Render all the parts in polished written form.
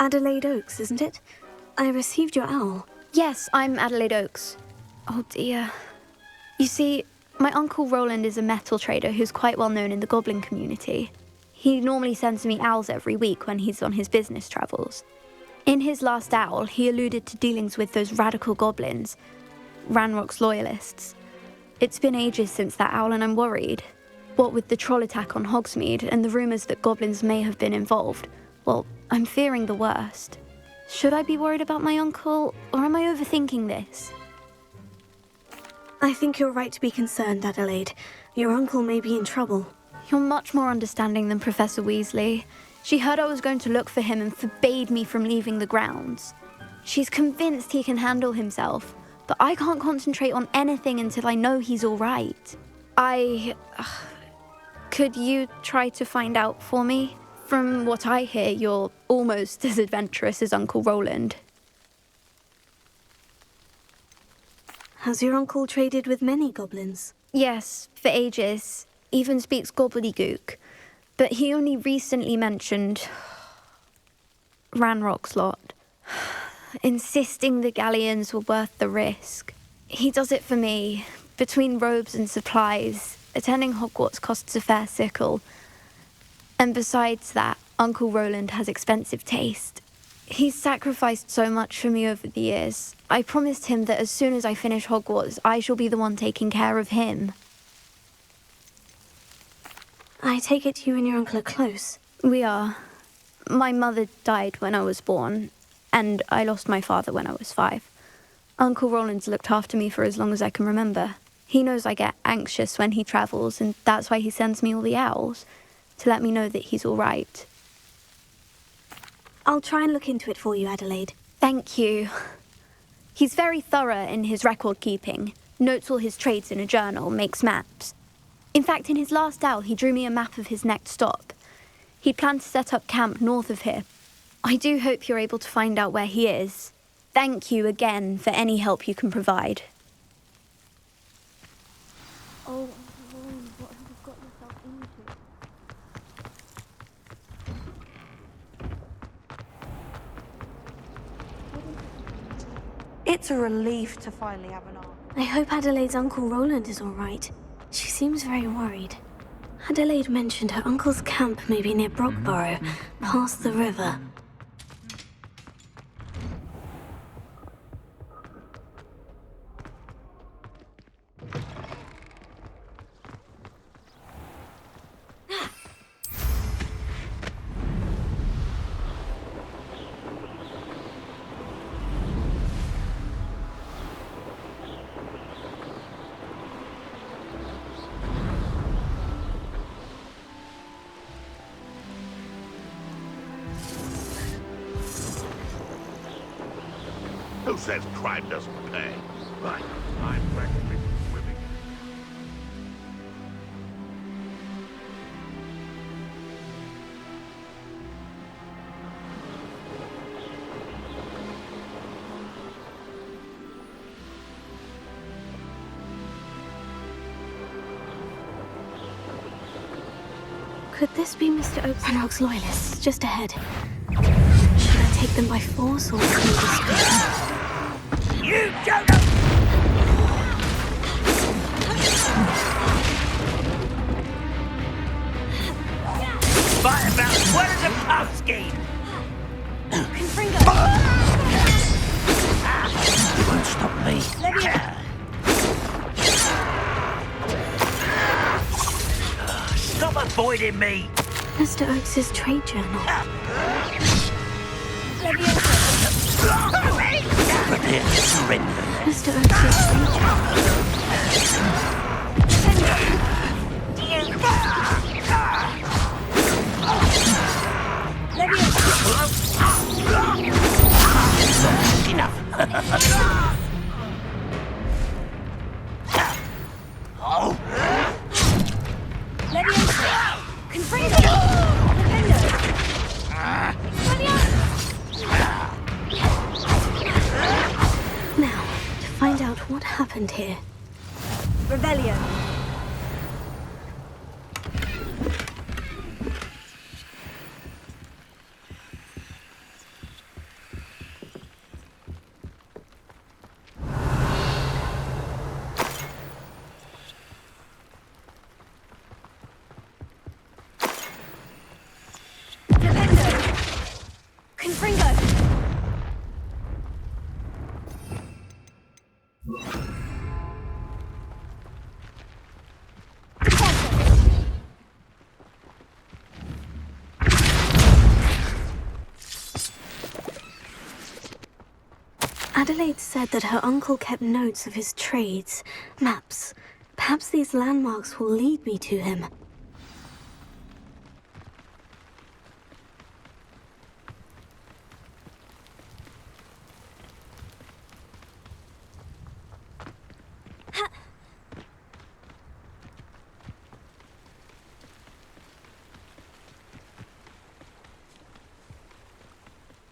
Adelaide Oaks, isn't it? I received your owl. Yes, I'm Adelaide Oaks. Oh dear. You see, my Uncle Roland is a metal trader who's quite well known in the goblin community. He normally sends me owls every week when he's on his business travels. In his last owl, he alluded to dealings with those radical goblins, Ranrock's loyalists. It's been ages since that owl and I'm worried. What with the troll attack on Hogsmeade and the rumours that goblins may have been involved, well, I'm fearing the worst. Should I be worried about my uncle, or am I overthinking this? I think you're right to be concerned, Adelaide. Your uncle may be in trouble. You're much more understanding than Professor Weasley. She heard I was going to look for him and forbade me from leaving the grounds. She's convinced he can handle himself, but I can't concentrate on anything until I know he's all right. Could you try to find out for me? From what I hear, you're almost as adventurous as Uncle Roland. Has your uncle traded with many goblins? Yes, for ages. Even speaks gobbledygook. But he only recently mentioned Ranrock's lot, insisting the galleons were worth the risk. He does it for me. Between robes and supplies, attending Hogwarts costs a fair sickle. And besides that, Uncle Roland has expensive taste. He's sacrificed so much for me over the years. I promised him that as soon as I finish Hogwarts, I shall be the one taking care of him. I take it you and your uncle are close. We are. My mother died when I was born, and I lost my father when I was 5. Uncle Roland's looked after me for as long as I can remember. He knows I get anxious when he travels, and that's why he sends me all the owls, to let me know that he's all right. I'll try and look into it for you, Adelaide. Thank you. He's very thorough in his record keeping, notes all his trades in a journal, makes maps. In fact, in his last owl, he drew me a map of his next stop. He planned to set up camp north of here. I do hope you're able to find out where he is. Thank you again for any help you can provide. Oh, what have you got yourself into? It's a relief to finally have an owl. I hope Adelaide's Uncle Roland is all right. She seems very worried. Adelaide mentioned her uncle's camp may be near Brockborough, past the river. Who says crime doesn't pay? Right, I'm practically swimming. Could this be Mr. Oaks and Oaks loyalists just ahead? Should I take them by force or through discretion? You don't know! Firebound, what is a puffskein? You won't stop me. Stop avoiding me! Mr. Oaks's trade journal. Prepare to surrender. Mr. Oaks's trade journal. Enough. Oh. Now, to find out what happened here. Rebellion. Adelaide said that her uncle kept notes of his trades, maps. Perhaps these landmarks will lead me to him.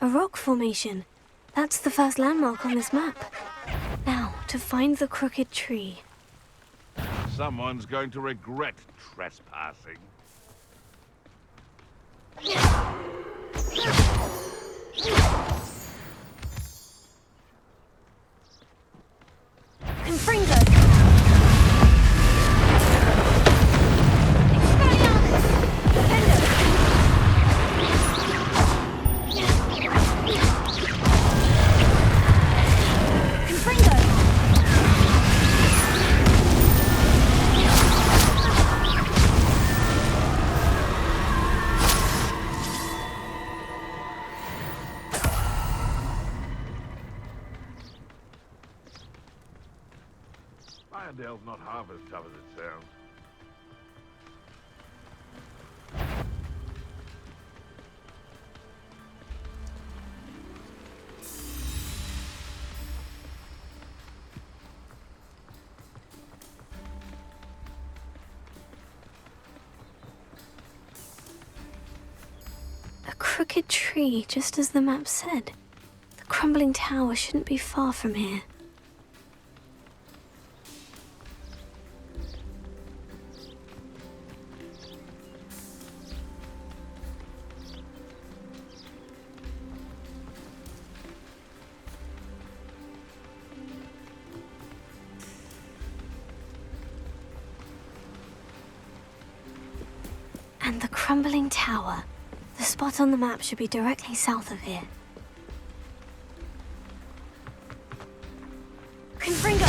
A rock formation. That's the first landmark on this map. Now, to find the crooked tree. Someone's going to regret trespassing. Confringo! Irondale's not half as tough as it sounds. A crooked tree, just as the map said. The crumbling tower shouldn't be far from here. And the crumbling tower. The spot on the map should be directly south of here. Confringo!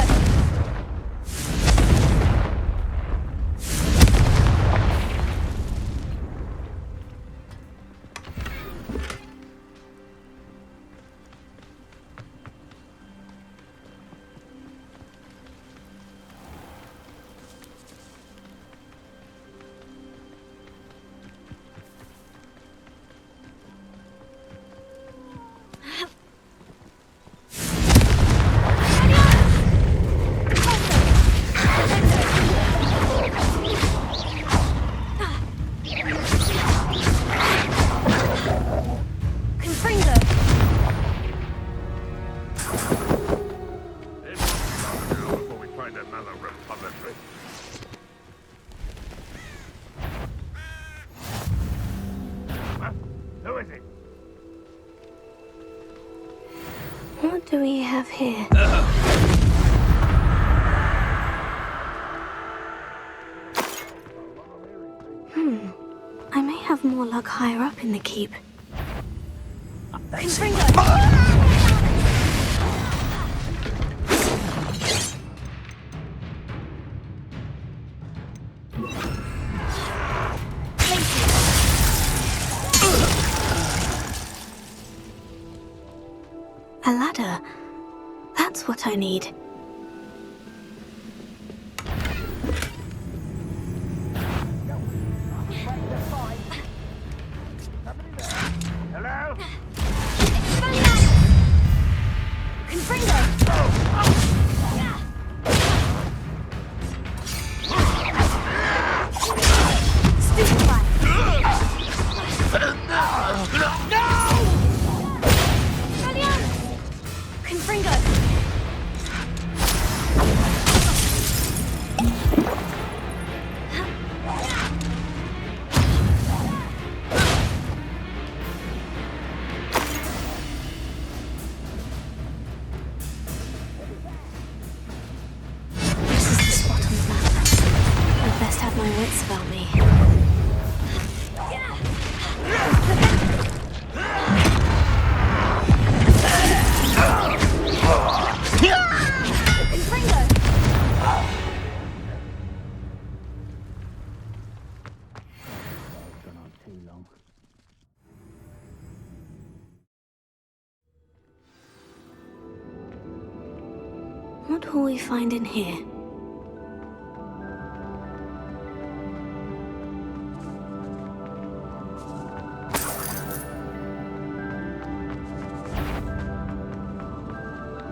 Before we find another repository. Huh? Who is it? What do we have here? I may have more luck higher up in the keep. A ladder. That's what I need. Hello? What will we find in here?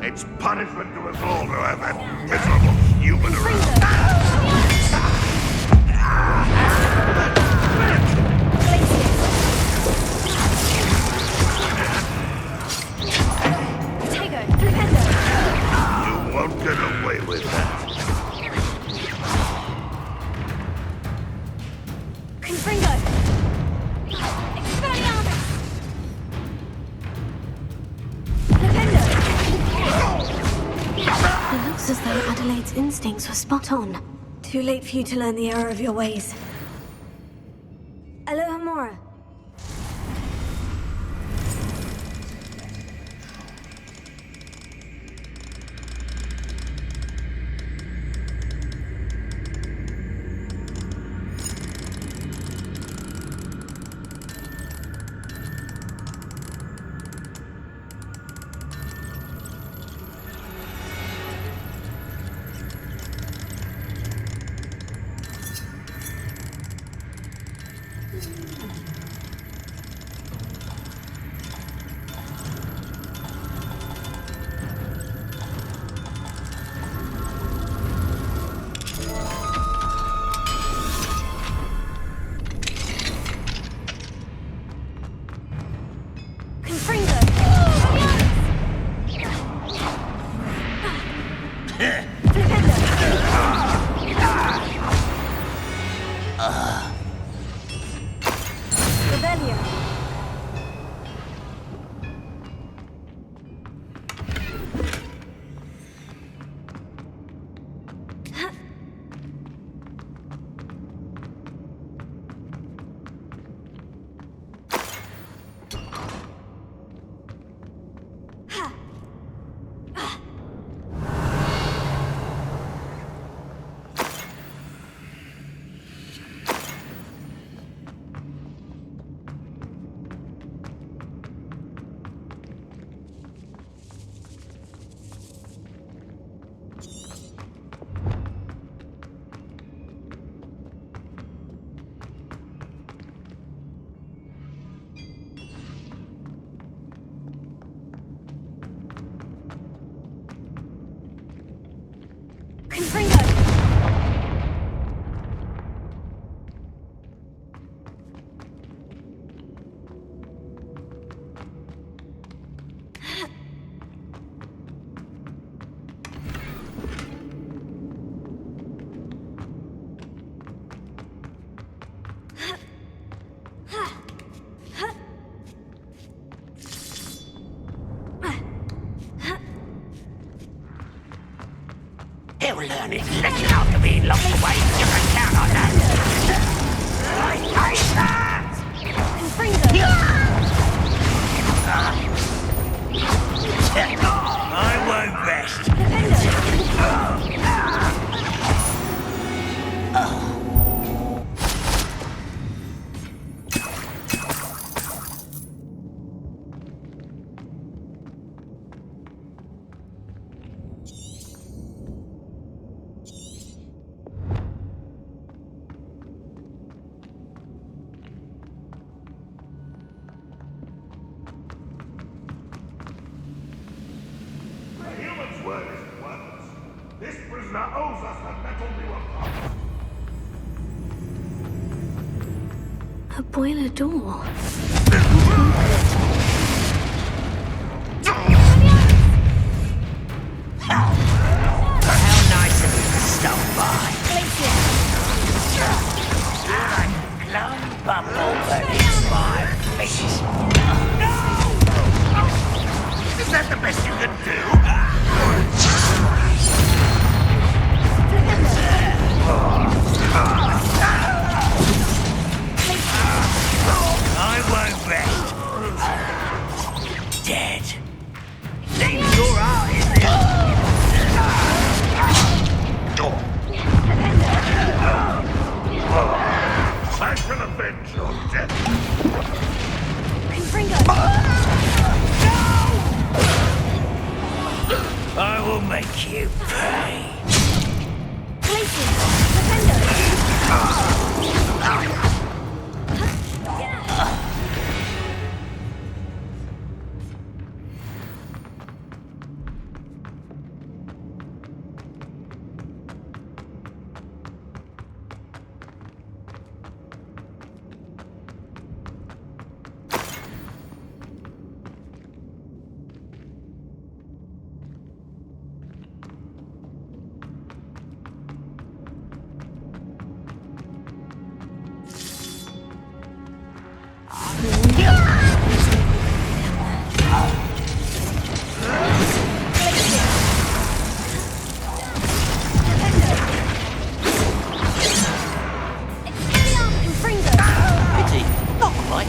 It's punishment to us all to have that miserable human around. Potato, Flipendo. You won't get away with that. Confringo. Expelliarmus. Flipendo. It looks as though Adelaide's instincts were spot on. Too late for you to learn the error of your ways. Alohomora. Confringo. Flipendo. Revelio. Confringo. He'll learn his lesson after being locked away. You can count on that. I hate that! Confringo. I won't rest. Flipendo. The human's word isn't worthless. This prisoner owes us the metal we were promised. A boiler door. How nice of you to stop by. Glum bumble burning my face. No! Is that the best you can do? I won't rest. Dead. Seems your art, isn't it? I shall avenge your death. Confringo. I will make make you pay. Places. Defender. Pity, not quite.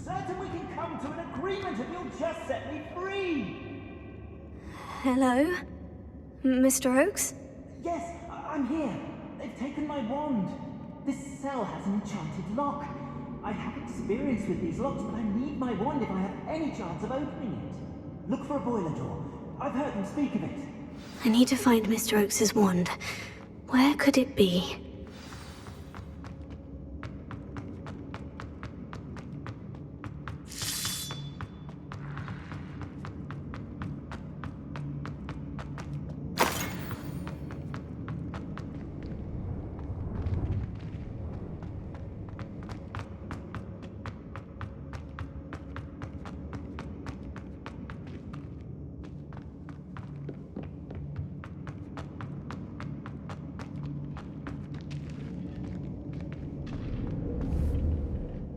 Certain we can come to an agreement if you'll just set me free! Hello? Mr. Oakes? Yes, I'm here. They've taken my wand. This cell has an enchanted lock. I have experience with these locks, but I need my wand if I have any chance of opening it. Look for a boiler door. I've heard them speak of it. I need to find Mr. Oakes's wand. Where could it be?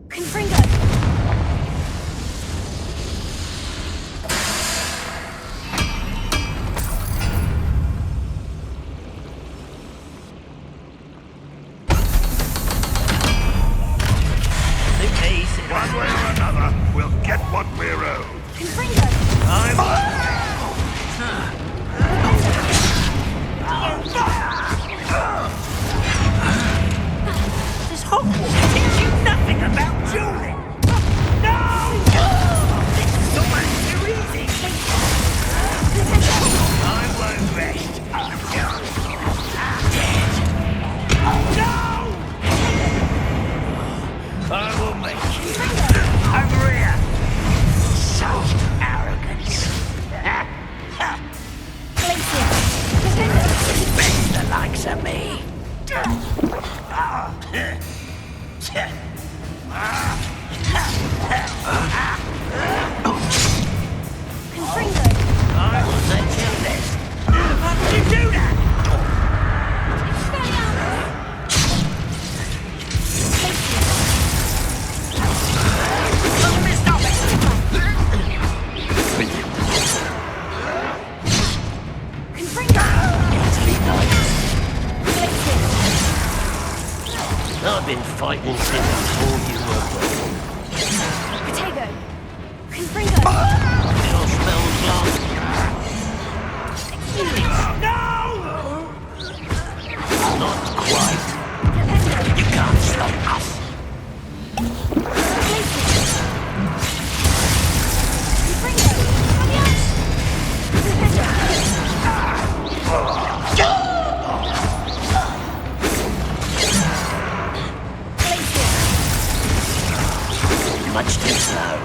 Confringo. One way or another, we'll get what we're owed. Confringo. Does Hogwarts teach you nothing about dueling? No! This is almost too easy. I won't rest. Dead. No! I will make you. Over here. So arrogant. Best the likes of me. I will let you live. How did you do that? Let me stop it. I've been fighting since before you were born. Potato. Confringo. Your spell's lost. No! Not quite. You can't stop us. Much too slow.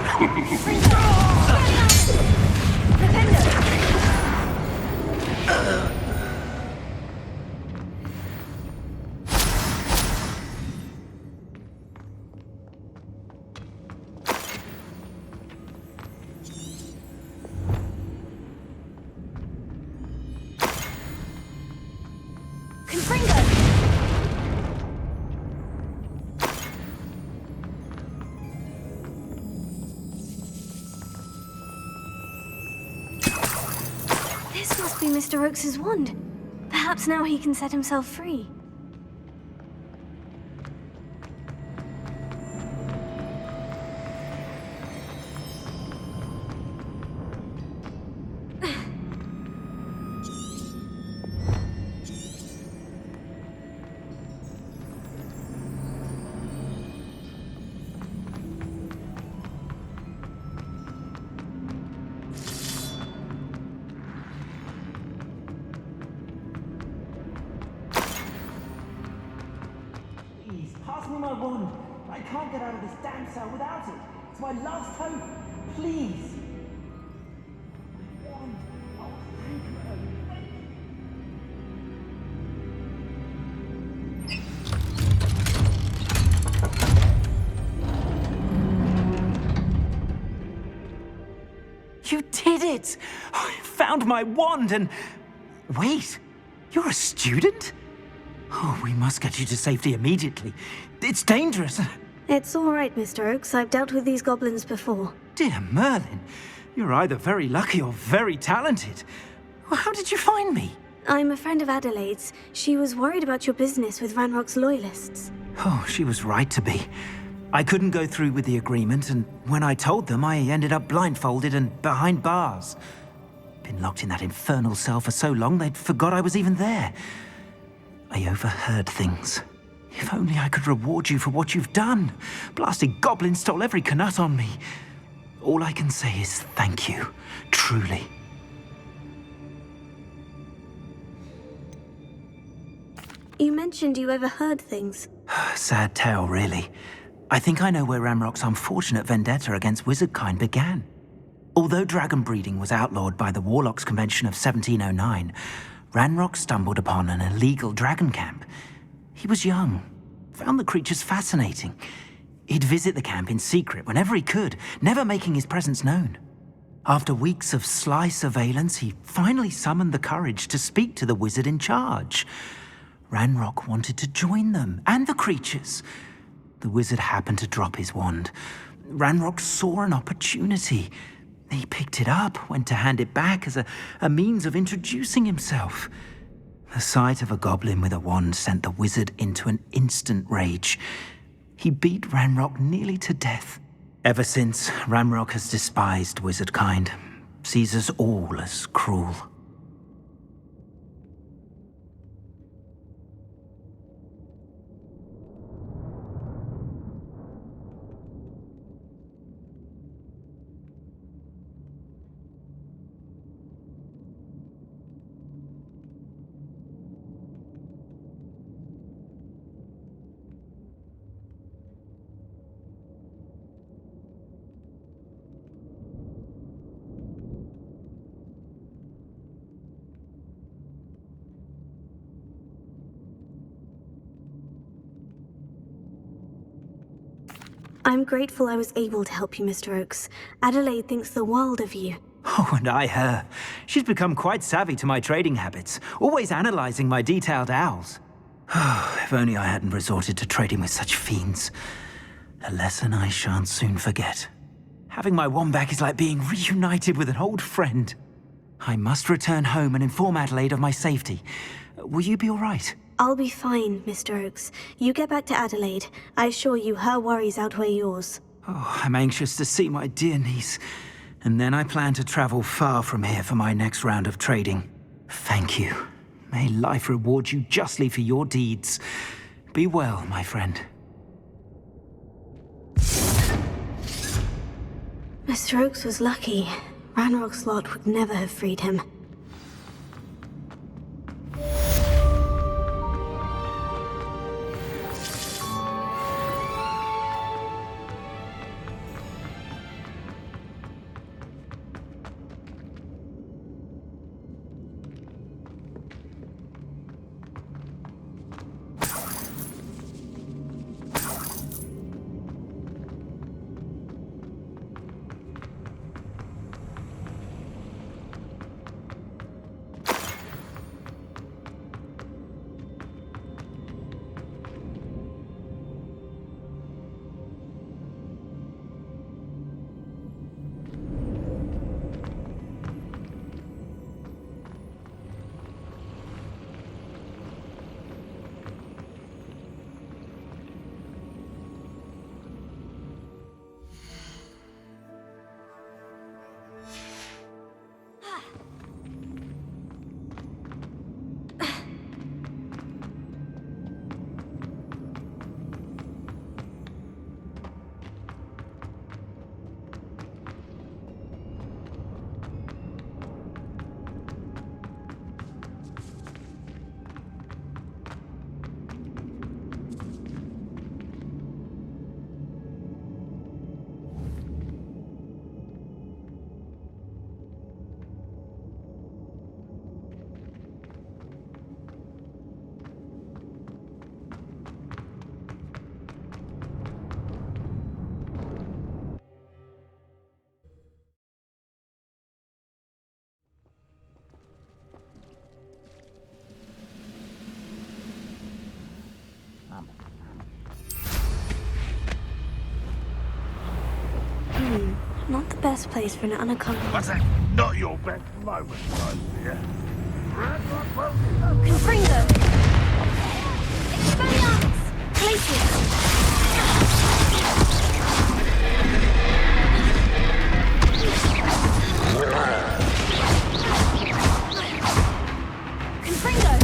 This must be Mr. Oakes's wand. Perhaps now he can set himself free. pass me my wand. I can't get out of this damn cell without it. It's my last hope. Please. My wand. Oh, thank you, Ernie. Thank you. You did it! I found my wand and... Wait, you're a student? Oh, we must get you to safety immediately. It's dangerous. It's all right, Mr. Oakes. I've dealt with these goblins before. Dear Merlin, you're either very lucky or very talented. Well, how did you find me? I'm a friend of Adelaide's. She was worried about your business with Ranrock's loyalists. Oh, she was right to be. I couldn't go through with the agreement, and when I told them, I ended up blindfolded and behind bars. Been locked in that infernal cell for so long, they'd forgot I was even there. I overheard things. If only I could reward you for what you've done. Blasted goblin stole every canut on me. All I can say is thank you, truly. You mentioned you overheard things. Sad tale, really. I think I know where Ranrock's unfortunate vendetta against wizardkind began. Although dragon breeding was outlawed by the Warlocks Convention of 1709, Ranrock stumbled upon an illegal dragon camp. He was young, found the creatures fascinating. He'd visit the camp in secret whenever he could, never making his presence known. After weeks of sly surveillance, he finally summoned the courage to speak to the wizard in charge. Ranrock wanted to join them, and the creatures. The wizard happened to drop his wand. Ranrock saw an opportunity. He picked it up, went to hand it back as a means of introducing himself. The sight of a goblin with a wand sent the wizard into an instant rage. He beat Ranrock nearly to death. Ever since, Ranrock has despised wizardkind, sees us all as cruel. I'm grateful I was able to help you, Mr. Oakes. Adelaide thinks the world of you. Oh, and I her. She's become quite savvy to my trading habits, always analyzing my detailed owls. If only I hadn't resorted to trading with such fiends. A lesson I shan't soon forget. Having my wand back is like being reunited with an old friend. I must return home and inform Adelaide of my safety. Will you be all right? I'll be fine, Mr. Oakes. You get back to Adelaide. I assure you her worries outweigh yours. Oh, I'm anxious to see my dear niece. And then I plan to travel far from here for my next round of trading. Thank you. May life reward you justly for your deeds. Be well, my friend. Mr. Oakes was lucky. Ranrock's lot would never have freed him. best place for an unaccompanied... What's that? Not your best moment, my dear. Confringo! Expelliarmus! Glacius! Confringo!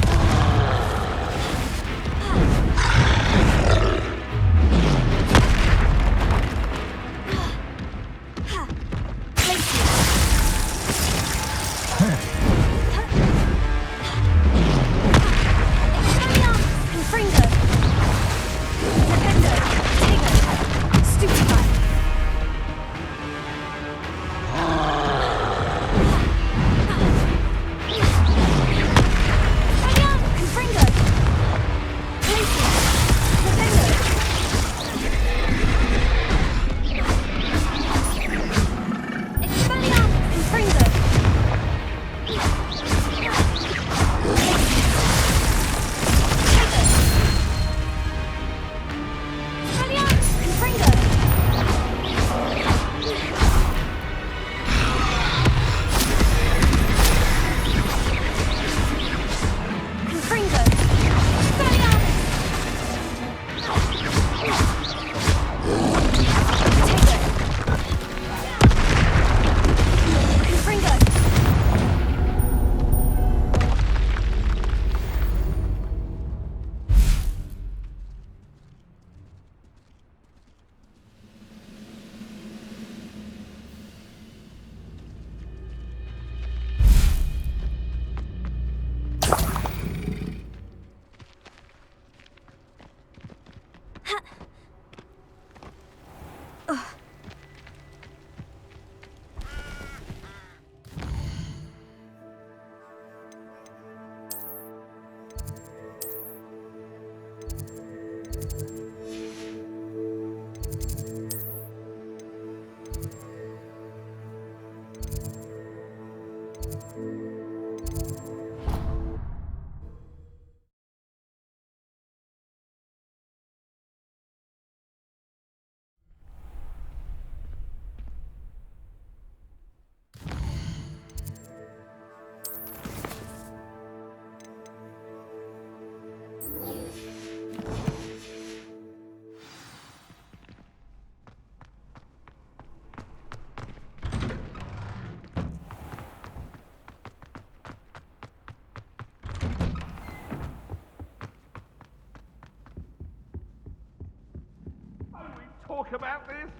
Talk about this?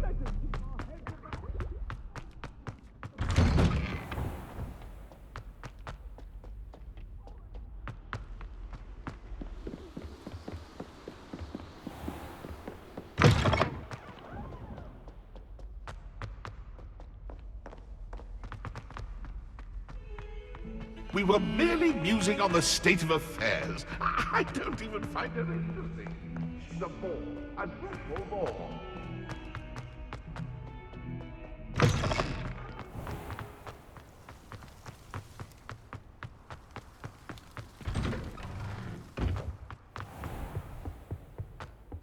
Let us keep our heads about it. We were merely musing on the state of affairs. I don't even find it interesting. The more and more.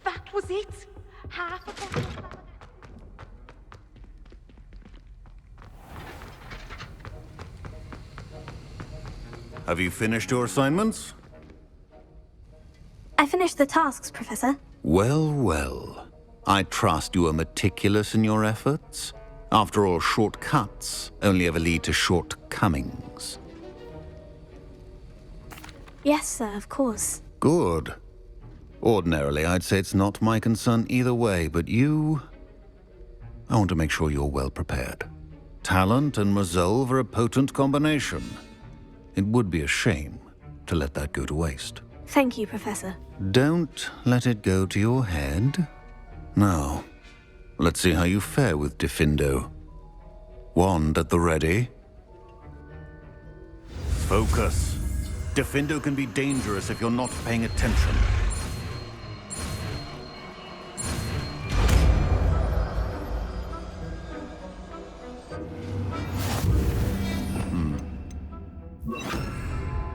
That was it? Half of that was Have you finished your assignments? I finished the tasks, Professor. Well, well. I trust you are meticulous in your efforts. After all, shortcuts only ever lead to shortcomings. Yes, sir, of course. Good. Ordinarily, I'd say it's not my concern either way, but you... I want to make sure you're well prepared. Talent and resolve are a potent combination. It would be a shame to let that go to waste. Thank you, Professor. Don't let it go to your head. Now, let's see how you fare with Diffindo. Wand at the ready. Focus. Diffindo can be dangerous if you're not paying attention.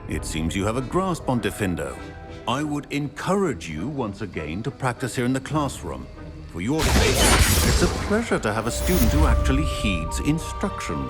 It seems you have a grasp on Diffindo. I would encourage you once again to practice here in the classroom. For your sake, it's a pleasure to have a student who actually heeds instruction.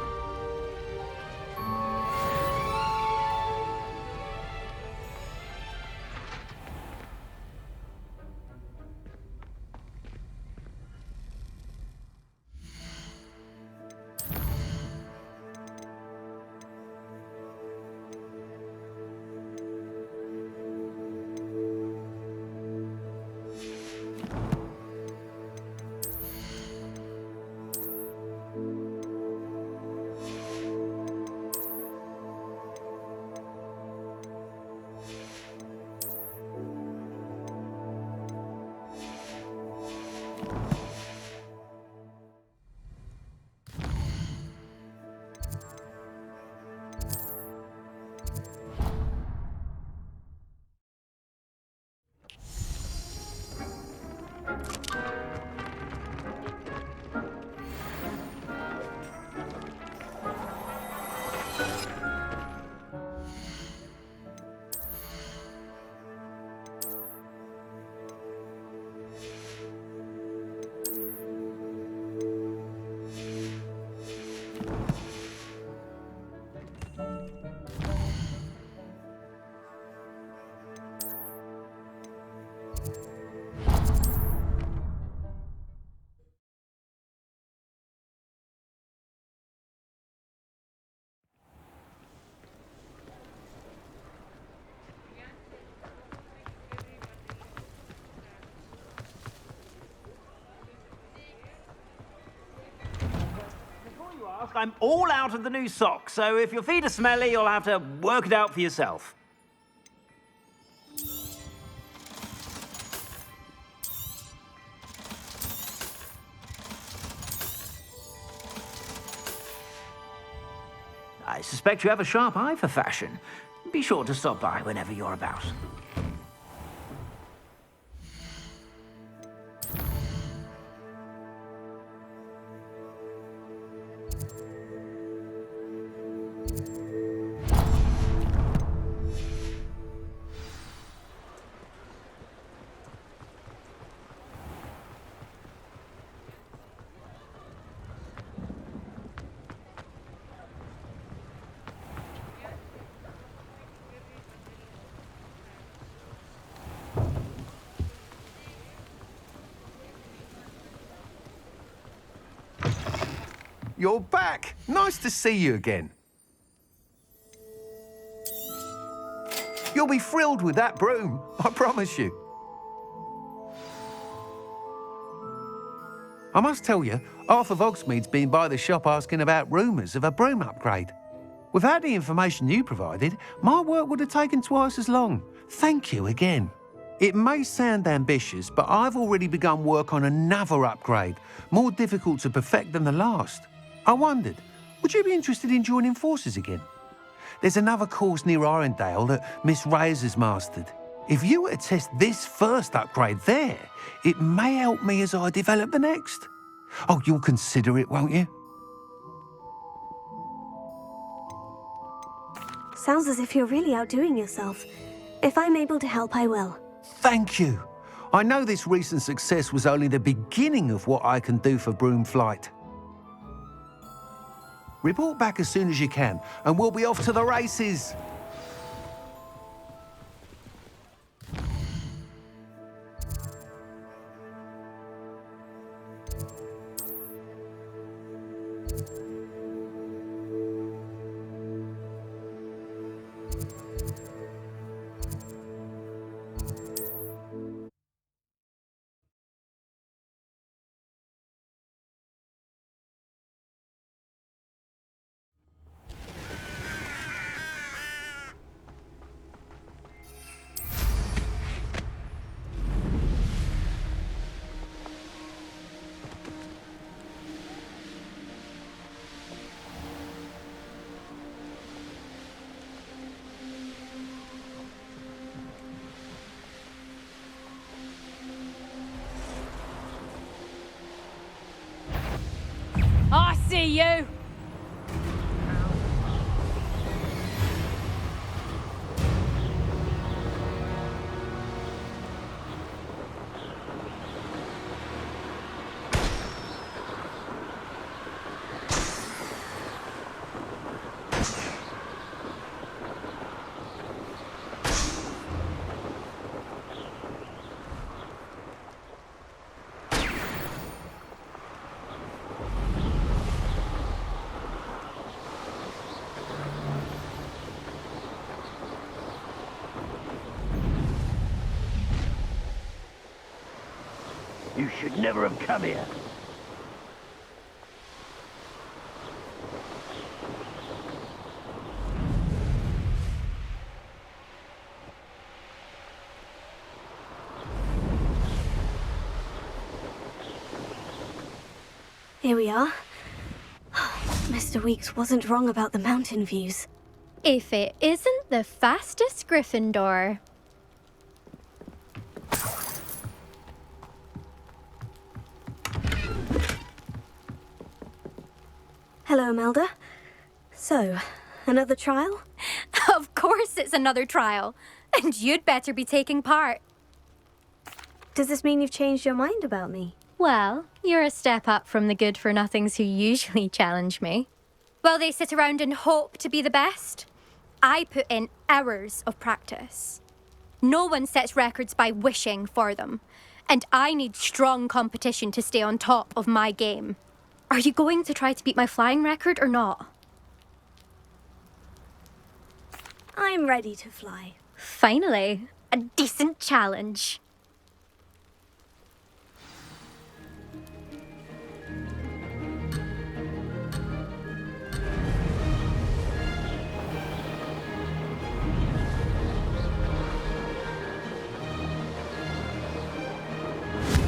I'm all out of the new socks, so if your feet are smelly, you'll have to work it out for yourself. I suspect you have a sharp eye for fashion. Be sure to stop by whenever you're about. You're back! Nice to see you again. You'll be thrilled with that broom, I promise you. I must tell you, Arthur Hogsmeade's been by the shop asking about rumours of a broom upgrade. Without the information you provided, my work would have taken twice as long. Thank you again. It may sound ambitious, but I've already begun work on another upgrade, more difficult to perfect than the last. I wondered, would you be interested in joining forces again? There's another course near Irondale that Miss Reyes has mastered. If you were to test this first upgrade there, it may help me as I develop the next. Oh, you'll consider it, won't you? Sounds as if you're really outdoing yourself. If I'm able to help, I will. Thank you. I know this recent success was only the beginning of what I can do for Broom Flight. Report back as soon as you can, and we'll be off to the races. I see you! You should never have come here. Here we are. Mr. Weeks wasn't wrong about the mountain views. If it isn't the fastest Gryffindor. Hello, Imelda. So, another trial? Of course it's another trial. And you'd better be taking part. Does this mean you've changed your mind about me? Well, you're a step up from the good-for-nothings who usually challenge me. Well, they sit around and hope to be the best. I put in hours of practice. No one sets records by wishing for them. And I need strong competition to stay on top of my game. Are you going to try to beat my flying record or not? I'm ready to fly. Finally, a decent challenge.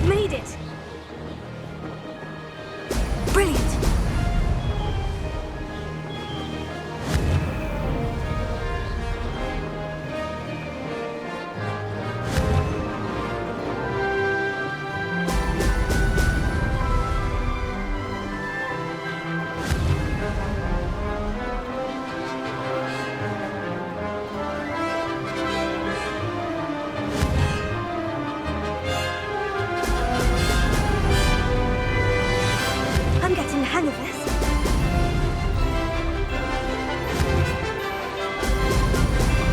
Made it! Brilliant! I'm getting the hang of this.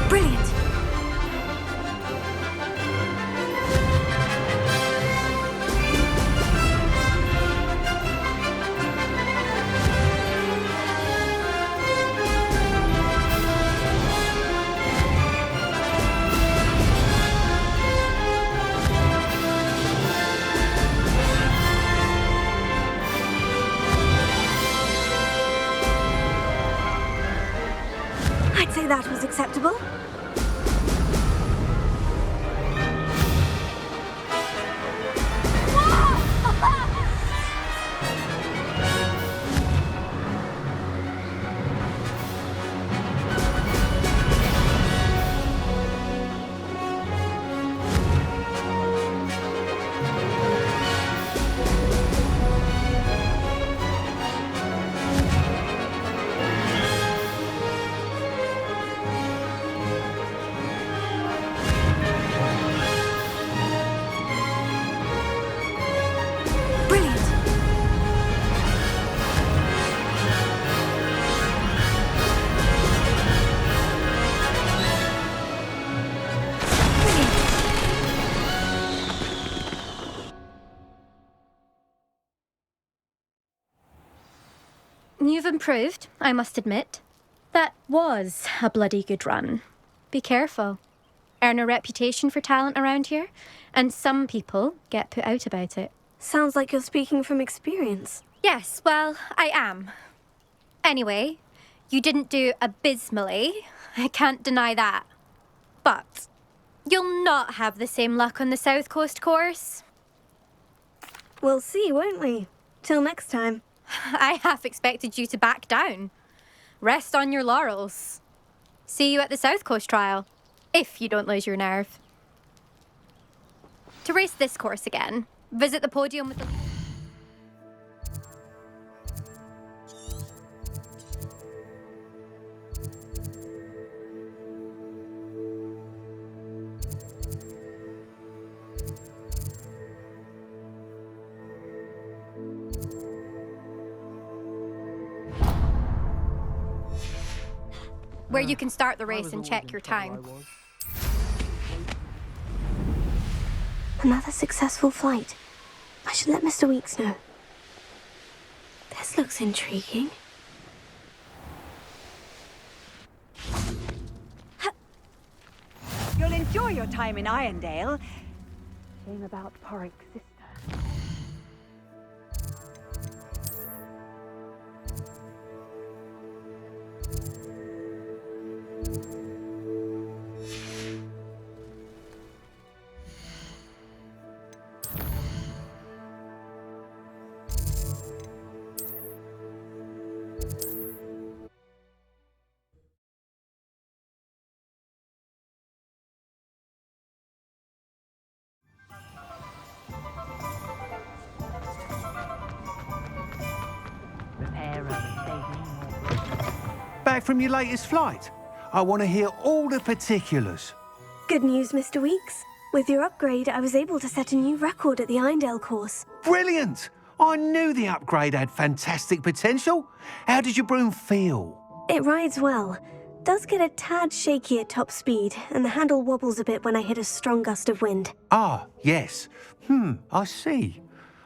Brilliant! I'd say that was acceptable. Brilliant! You've improved, I must admit. That was a bloody good run. Be careful. Earn a reputation for talent around here, and some people get put out about it. Sounds like you're speaking from experience. Yes, well, I am. Anyway, you didn't do abysmally. I can't deny that. But you'll not have the same luck on the South Coast course. We'll see, won't we? Till next time. I half expected you to back down. Rest on your laurels. See you at the South Coast trial, if you don't lose your nerve. To race this course again, visit the podium with the... where you can start the race and check your time. Another successful flight. I should let Mr. Weeks know. This looks intriguing. You'll enjoy your time in Irondale. Shame about Porrick's sister. back from your latest flight? I want to hear all the particulars. Good news, Mr. Weeks. With your upgrade, I was able to set a new record at the Irondale course. Brilliant! I knew the upgrade had fantastic potential. How did your broom feel? It rides well. Does get a tad shaky at top speed, and the handle wobbles a bit when I hit a strong gust of wind. Ah, yes. I see.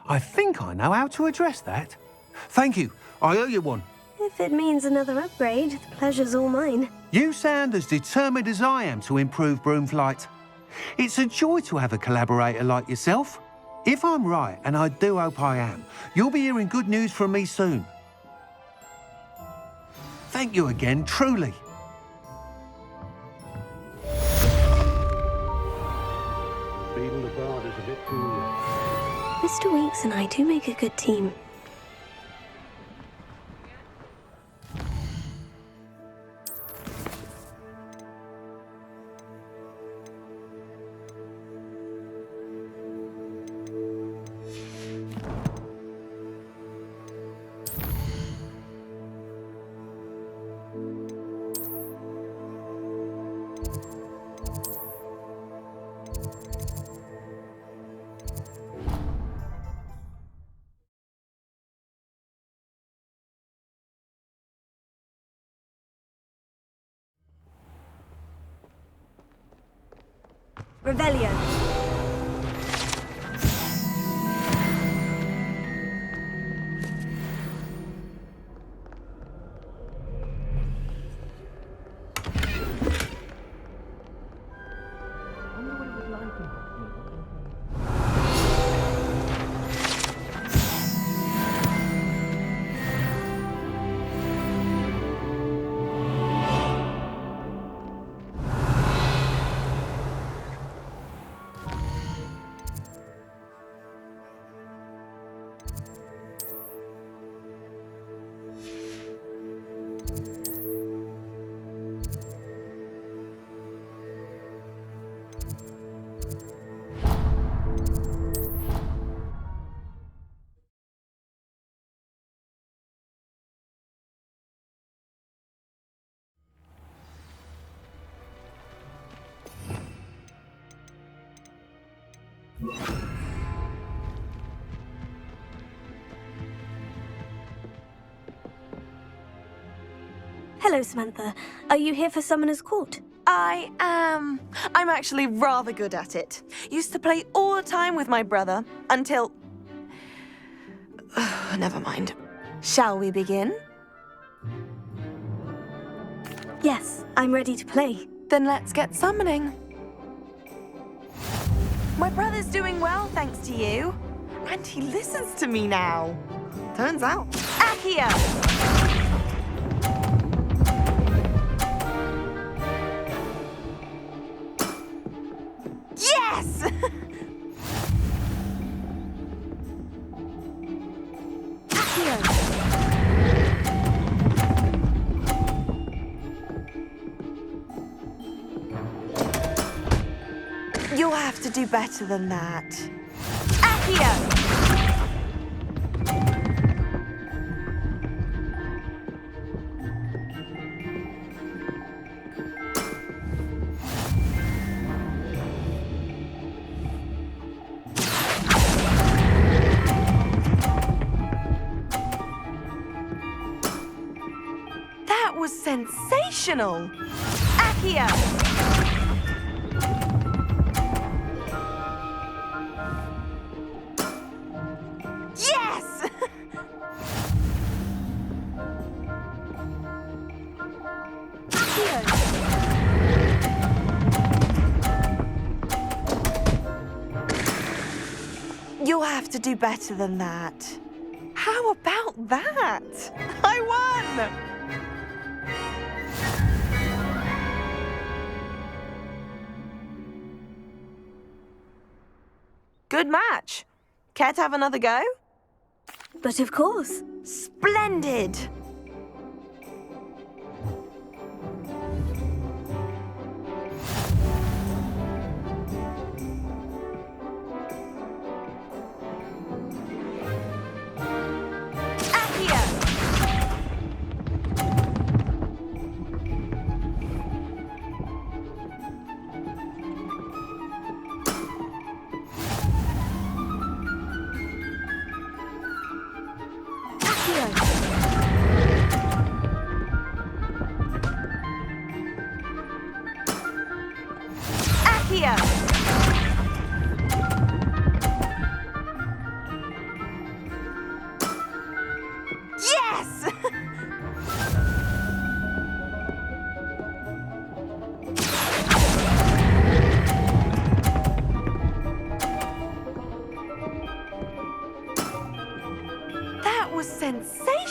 I think I know how to address that. Thank you. I owe you one. If it means another upgrade, the pleasure's all mine. You sound as determined as I am to improve broom flight. It's a joy to have a collaborator like yourself. If I'm right, and I do hope I am, you'll be hearing good news from me soon. Thank you again, truly. Mr. Weeks and I do make a good team. Revelio. Hello, Samantha. Are you here for Summoner's Court? I am. I'm actually rather good at it. Used to play all the time with my brother until... Never mind. Shall we begin? Yes, I'm ready to play. Then let's get summoning. My brother's doing well, thanks to you. And he listens to me now. Turns out. Accio! Yes! You'll have to do better than that. Accio! That was sensational! Accio! Yes! You'll have to do better than that. How about that? I won! Good match. Care to have another go? But of course. Splendid! Accio!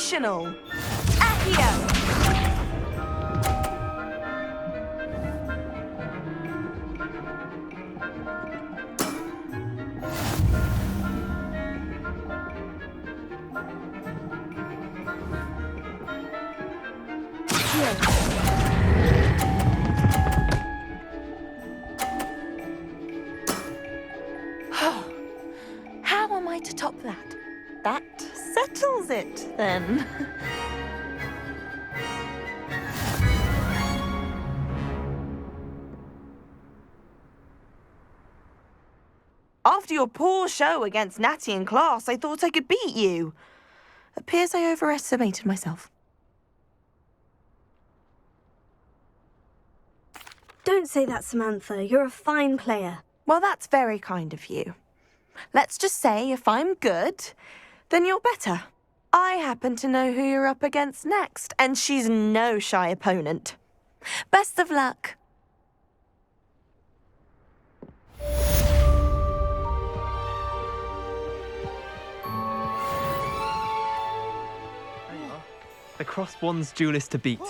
sensational! Accio! How am I to top that? That settles it, then. After your poor show against Natty in class, I thought I could beat you. Appears I overestimated myself. Don't say that, Samantha. You're a fine player. Well, that's very kind of you. Let's just say if I'm good, then you're better. I happen to know who you're up against next, and she's no shy opponent. Best of luck. The crossed one's duelist to beat.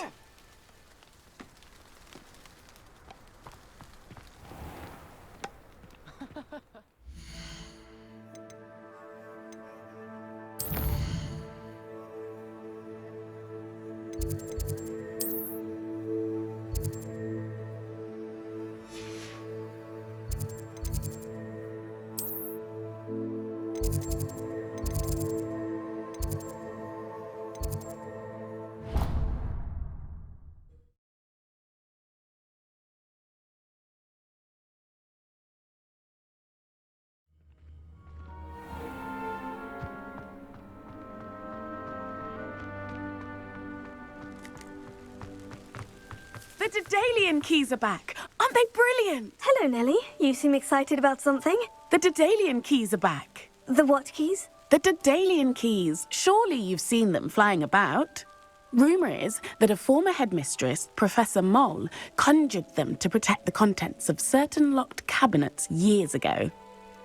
The Daedalian keys are back. Aren't they brilliant? Hello, Nellie. You seem excited about something. The Daedalian keys are back. The what keys? The Daedalian keys. Surely you've seen them flying about. Rumour is that a former headmistress, Professor Moll, conjured them to protect the contents of certain locked cabinets years ago.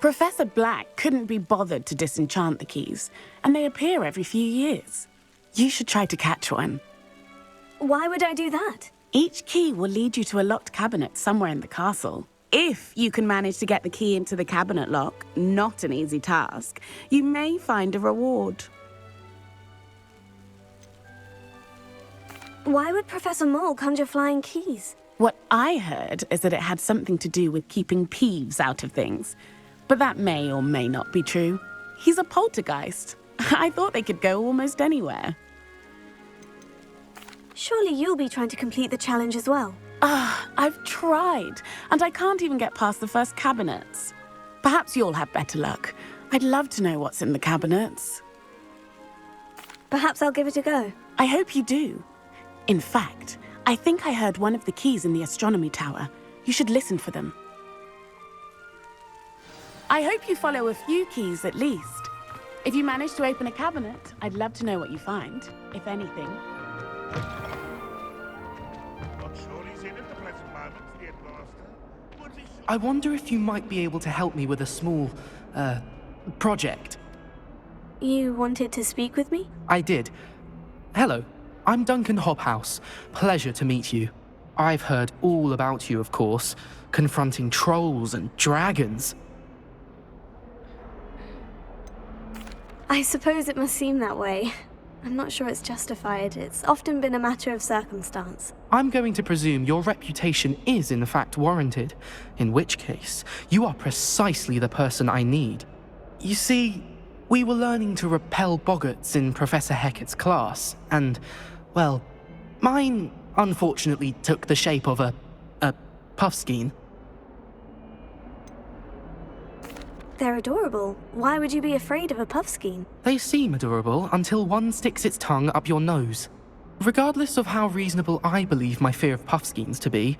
Professor Black couldn't be bothered to disenchant the keys, and they appear every few years. You should try to catch one. Why would I do that? Each key will lead you to a locked cabinet somewhere in the castle. If you can manage to get the key into the cabinet lock, not an easy task, you may find a reward. Why would Professor Moll conjure flying keys? What I heard is that it had something to do with keeping Peeves out of things. But that may or may not be true. He's a poltergeist. I thought they could go almost anywhere. Surely you'll be trying to complete the challenge as well. I've tried, and I can't even get past the first cabinets. Perhaps you'll have better luck. I'd love to know what's in the cabinets. Perhaps I'll give it a go. I hope you do. In fact, I think I heard one of the keys in the astronomy tower. You should listen for them. I hope you follow a few keys at least. If you manage to open a cabinet, I'd love to know what you find, if anything. I wonder if you might be able to help me with a small, project. You wanted to speak with me? I did. Hello, I'm Duncan Hobhouse. Pleasure to meet you. I've heard all about you, of course, confronting trolls and dragons. I suppose it must seem that way. I'm not sure it's justified. It's often been a matter of circumstance. I'm going to presume your reputation is in fact warranted, in which case, you are precisely the person I need. You see, we were learning to repel boggarts in Professor Hecat's class, and, well, mine unfortunately took the shape of a puffskein. They're adorable. Why would you be afraid of a puffskein? They seem adorable until one sticks its tongue up your nose. Regardless of how reasonable I believe my fear of puffskeins to be,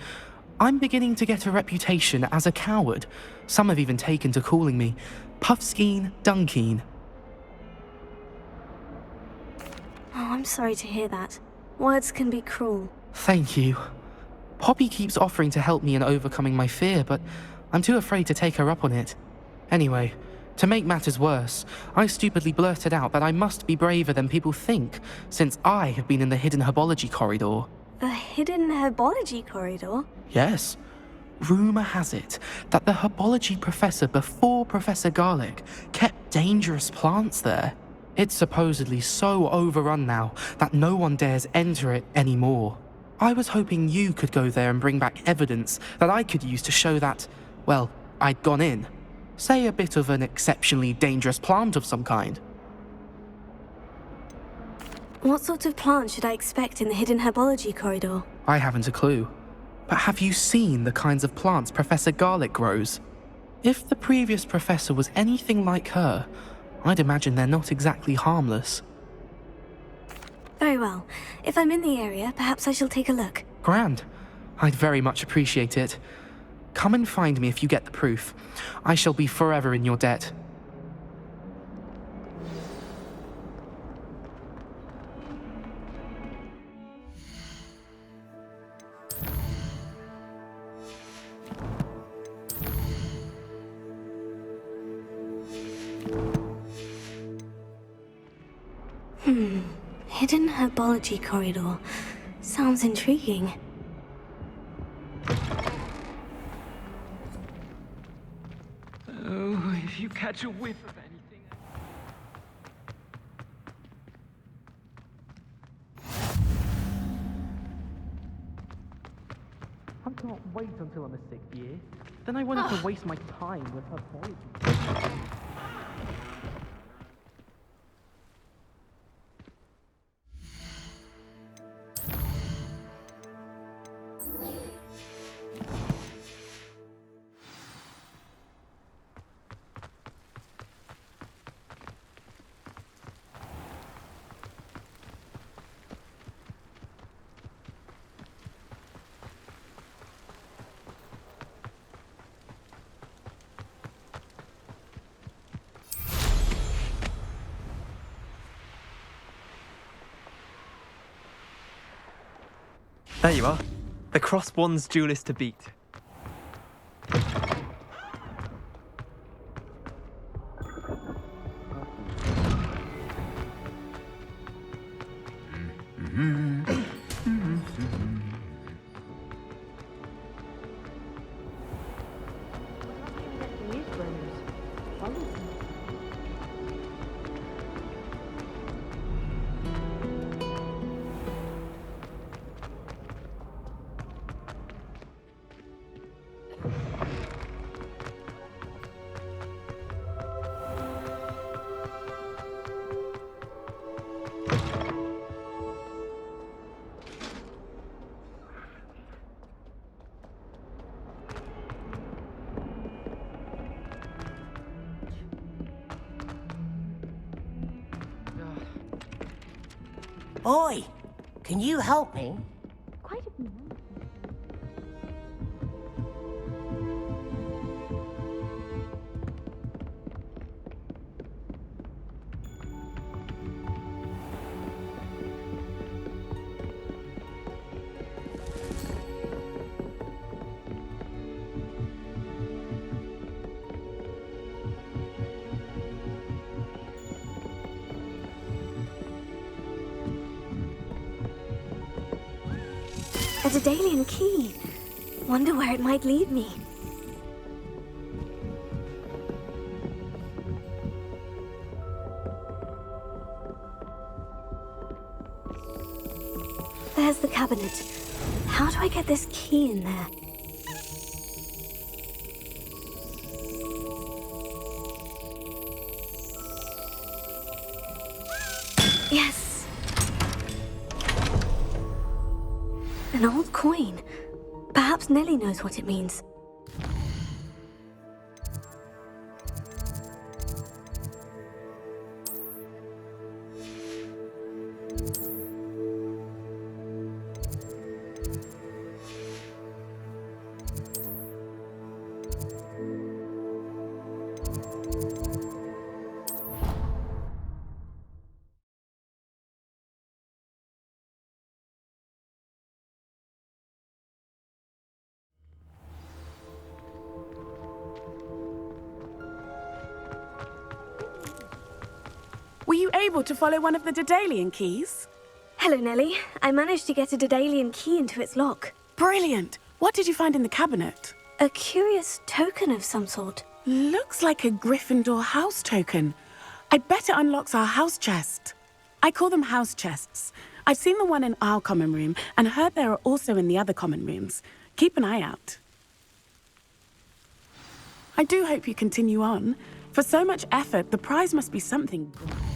I'm beginning to get a reputation as a coward. Some have even taken to calling me Puffskein Dunkeen. Oh, I'm sorry to hear that. Words can be cruel. Thank you. Poppy keeps offering to help me in overcoming my fear, but I'm too afraid to take her up on it. Anyway, To make matters worse, I stupidly blurted out that I must be braver than people think, since I have been in the hidden herbology corridor. A hidden herbology corridor? Yes. Rumour has it that the herbology professor before Professor Garlic kept dangerous plants there. It's supposedly so overrun now that no one dares enter it anymore. I was hoping you could go there and bring back evidence that I could use to show that, well, I'd gone in. Say a bit of an exceptionally dangerous plant of some kind. What sort of plant should I expect in the hidden herbology corridor? I haven't a clue. But have you seen the kinds of plants Professor Garlic grows? If the previous professor was anything like her, I'd imagine they're not exactly harmless. Very well. If I'm in the area, perhaps I shall take a look. Grand. I'd very much appreciate it. Come and find me if you get the proof. I shall be forever in your debt. Hidden herbology corridor. Sounds intriguing. Oh, if you catch a whiff of anything... I can't wait until I'm a sixth year. Then I won't have to waste my time with herbology. There you are. The cross one's duelist to beat. Boy, can you help me? Quite a few. A Daedalian key. Wonder where it might lead me. There's the cabinet. How do I get this key in there? Yes! An old coin. Perhaps Nellie knows what it means. Were you able to follow one of the Daedalian keys? Hello, Nellie. I managed to get a Daedalian key into its lock. Brilliant! What did you find in the cabinet? A curious token of some sort. Looks like a Gryffindor house token. I bet it unlocks our house chest. I call them house chests. I've seen the one in our common room and heard there are also in the other common rooms. Keep an eye out. I do hope you continue on. For so much effort, the prize must be something great.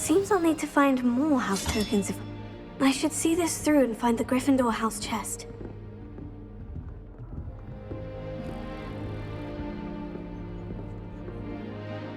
Seems I'll need to find more house tokens if... I should see this through and find the Gryffindor house chest.